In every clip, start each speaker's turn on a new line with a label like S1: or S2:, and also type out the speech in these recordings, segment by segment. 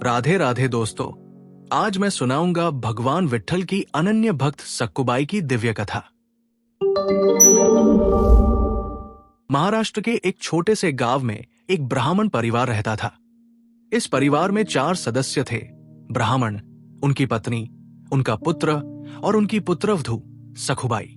S1: राधे राधे दोस्तों, आज मैं सुनाऊंगा भगवान विट्ठल की अनन्य भक्त सक्कुबाई की दिव्य कथा। महाराष्ट्र के एक छोटे से गांव में एक ब्राह्मण परिवार रहता था। इस परिवार में 4 सदस्य थे। ब्राह्मण, उनकी पत्नी, उनका पुत्र और उनकी पुत्रवधू सखुबाई।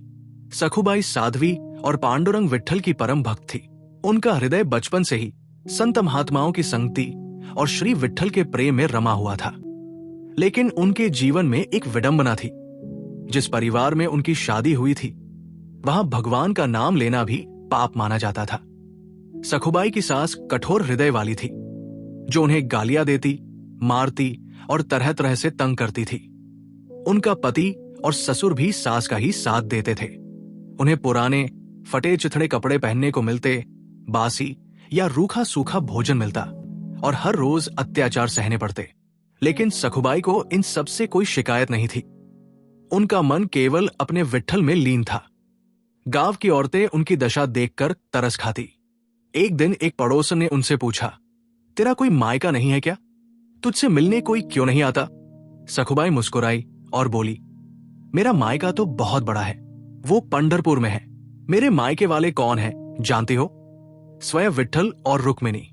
S1: सखुबाई साध्वी और पांडुरंग विट्ठल की परम भक्त थी। उनका हृदय बचपन से ही संत महात्माओं की संगति और श्री विट्ठल के प्रेम में रमा हुआ था। लेकिन उनके जीवन में एक विडंबना थी। जिस परिवार में उनकी शादी हुई थी, वहां भगवान का नाम लेना भी पाप माना जाता था। सखुबाई की सास कठोर हृदय वाली थी, जो उन्हें गालियां देती, मारती और तरह तरह से तंग करती थी। उनका पति और ससुर भी सास का ही साथ देते थे। उन्हें पुराने फटे चिथड़े कपड़े पहनने को मिलते, बासी या रूखा सूखा भोजन मिलता और हर रोज अत्याचार सहने पड़ते। लेकिन सखुबाई को इन सब से कोई शिकायत नहीं थी। उनका मन केवल अपने विट्ठल में लीन था। गांव की औरतें उनकी दशा देखकर तरस खाती। एक दिन एक पड़ोसन ने उनसे पूछा, तेरा कोई मायका नहीं है क्या? तुझसे मिलने कोई क्यों नहीं आता? सखुबाई मुस्कुराई और बोली, मेरा मायका तो बहुत बड़ा है, वो पंढरपुर में है। मेरे मायके वाले कौन हैं, जानती हो? स्वयं विट्ठल और रुक्मिणी।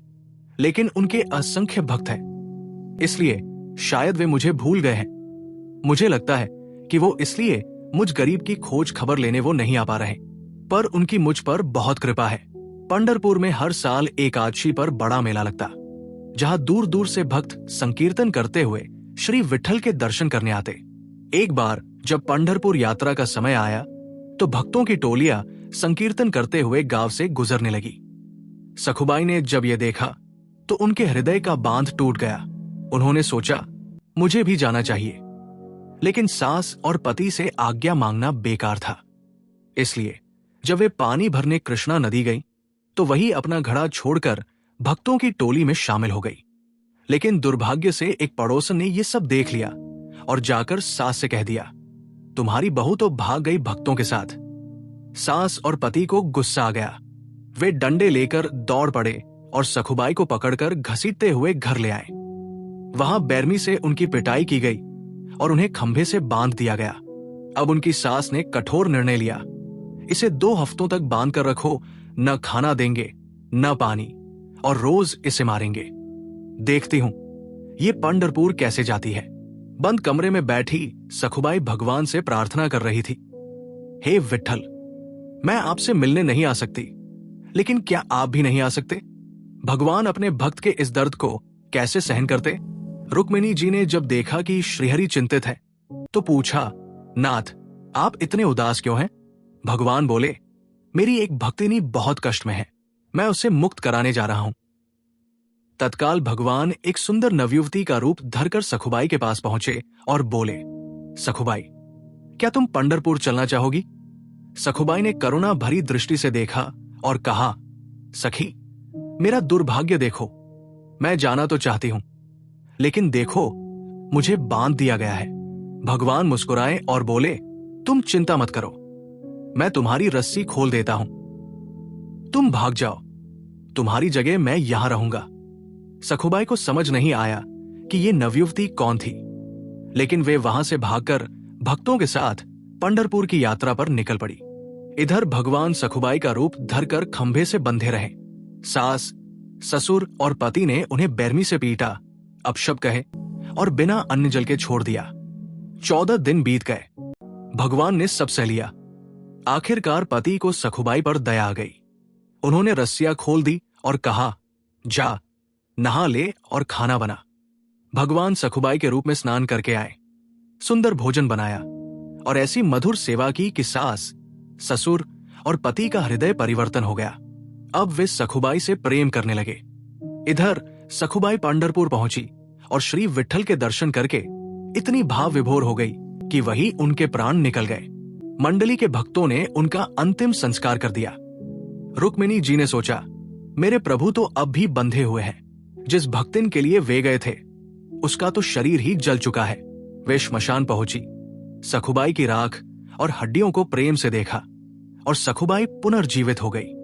S1: लेकिन उनके असंख्य भक्त हैं, इसलिए शायद वे मुझे भूल गए हैं। मुझे लगता है कि वो इसलिए मुझ गरीब की खोज खबर लेने वो नहीं आ पा रहे, पर उनकी मुझ पर बहुत कृपा है। पंढरपुर में हर साल एकादशी पर बड़ा मेला लगता, जहां दूर दूर से भक्त संकीर्तन करते हुए श्री विट्ठल के दर्शन करने आते। एक बार जब पंढरपुर यात्रा का समय आया, तो भक्तों की टोलियां संकीर्तन करते हुए गांव से गुजरने लगी। सखुबाई ने जब यह देखा तो उनके हृदय का बांध टूट गया। उन्होंने सोचा, मुझे भी जाना चाहिए, लेकिन सास और पति से आज्ञा मांगना बेकार था। इसलिए जब वे पानी भरने कृष्णा नदी गई, तो वही अपना घड़ा छोड़कर भक्तों की टोली में शामिल हो गई। लेकिन दुर्भाग्य से एक पड़ोसन ने यह सब देख लिया और जाकर सास से कह दिया, तुम्हारी बहू तो भाग गई भक्तों के साथ। सास और पति को गुस्सा आ गया। वे डंडे लेकर दौड़ पड़े और सखुबाई को पकड़कर घसीटते हुए घर ले आए। वहां बेरमी से उनकी पिटाई की गई और उन्हें खंभे से बांध दिया गया। अब उनकी सास ने कठोर निर्णय लिया, इसे 2 हफ्तों तक बांध कर रखो, न खाना देंगे न पानी, और रोज इसे मारेंगे। देखती हूं ये पंढरपुर कैसे जाती है। बंद कमरे में बैठी सखुबाई भगवान से प्रार्थना कर रही थी, हे विट्ठल, मैं आपसे मिलने नहीं आ सकती, लेकिन क्या आप भी नहीं आ सकते? भगवान अपने भक्त के इस दर्द को कैसे सहन करते? रुक्मिणी जी ने जब देखा कि श्रीहरि चिंतित है, तो पूछा, नाथ, आप इतने उदास क्यों हैं? भगवान बोले, मेरी एक भक्तिनी बहुत कष्ट में है, मैं उसे मुक्त कराने जा रहा हूं। तत्काल भगवान एक सुंदर नवयुवती का रूप धरकर सखुबाई के पास पहुंचे और बोले, सखुबाई, क्या तुम पंढरपुर चलना चाहोगी? सखुबाई ने करुणा भरी दृष्टि से देखा और कहा, सखी, मेरा दुर्भाग्य देखो, मैं जाना तो चाहती हूं, लेकिन देखो मुझे बांध दिया गया है। भगवान मुस्कुराए और बोले, तुम चिंता मत करो, मैं तुम्हारी रस्सी खोल देता हूं, तुम भाग जाओ, तुम्हारी जगह मैं यहां रहूंगा। सखुबाई को समझ नहीं आया कि ये नवयुवती कौन थी, लेकिन वे वहां से भागकर भक्तों के साथ पंढरपुर की यात्रा पर निकल पड़ी। इधर भगवान सखुबाई का रूप धरकर खंभे से बंधे रहे। सास, ससुर और पति ने उन्हें बेरमी से पीटा, अपशब्द कहे और बिना अन्न जल के छोड़ दिया। 14 दिन बीत गए। भगवान ने सब सह लिया। आखिरकार पति को सखुबाई पर दया आ गई। उन्होंने रस्सियां खोल दी और कहा, जा, नहा ले और खाना बना। भगवान सखुबाई के रूप में स्नान करके आए, सुंदर भोजन बनाया और ऐसी मधुर सेवा की कि सास, ससुर और पति का हृदय परिवर्तन हो गया। अब वे सखुबाई से प्रेम करने लगे। इधर सखुबाई पंढरपुर पहुंची और श्री विट्ठल के दर्शन करके इतनी भाव विभोर हो गई कि वही उनके प्राण निकल गए। मंडली के भक्तों ने उनका अंतिम संस्कार कर दिया। रुक्मिणी जी ने सोचा, मेरे प्रभु तो अब भी बंधे हुए हैं, जिस भक्तिन के लिए वे गए थे उसका तो शरीर ही जल चुका है। वे श्मशान पहुंची, सखुबाई की राख और हड्डियों को प्रेम से देखा और सखुबाई पुनर्जीवित हो गई।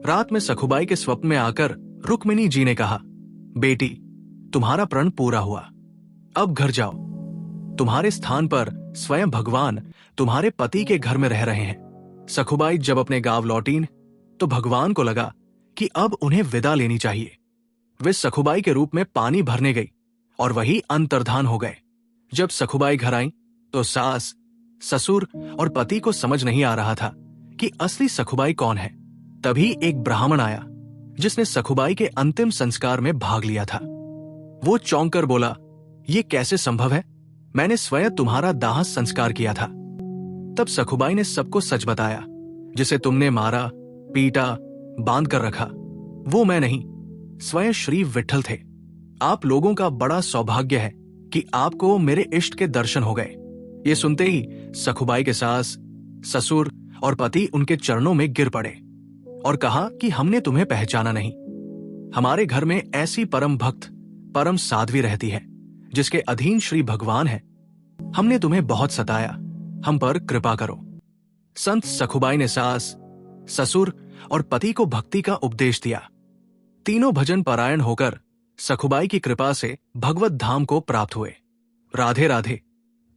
S1: रात में सखुबाई के स्वप्न में आकर रुक्मिणी जी ने कहा, बेटी, तुम्हारा प्रण पूरा हुआ, अब घर जाओ। तुम्हारे स्थान पर स्वयं भगवान तुम्हारे पति के घर में रह रहे हैं। सखुबाई जब अपने गांव लौटीं तो भगवान को लगा कि अब उन्हें विदा लेनी चाहिए। वे सखुबाई के रूप में पानी भरने गई और वही अंतर्धान हो गए। जब सखुबाई घर आई तो सास, ससुर और पति को समझ नहीं आ रहा था कि असली सखुबाई कौन है। तभी एक ब्राह्मण आया जिसने सखुबाई के अंतिम संस्कार में भाग लिया था। वो चौंक कर बोला, ये कैसे संभव है? मैंने स्वयं तुम्हारा दाह संस्कार किया था। तब सखुबाई ने सबको सच बताया। जिसे तुमने मारा, पीटा, बांध कर रखा, वो मैं नहीं, स्वयं श्री विट्ठल थे। आप लोगों का बड़ा सौभाग्य है कि आपको मेरे इष्ट के दर्शन हो गए। ये सुनते ही सखुबाई के सास, ससुर और पति उनके चरणों में गिर पड़े और कहा कि हमने तुम्हें पहचाना नहीं। हमारे घर में ऐसी परम भक्त, परम साध्वी रहती है जिसके अधीन श्री भगवान है। हमने तुम्हें बहुत सताया, हम पर कृपा करो। संत सखुबाई ने सास, ससुर और पति को भक्ति का उपदेश दिया। तीनों भजन परायण होकर सखुबाई की कृपा से भगवत धाम को प्राप्त हुए। राधे राधे।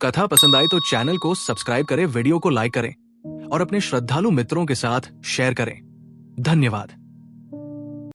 S1: कथा पसंद आए तो चैनल को सब्सक्राइब करें, वीडियो को लाइक करें और अपने श्रद्धालु मित्रों के साथ शेयर करें। धन्यवाद।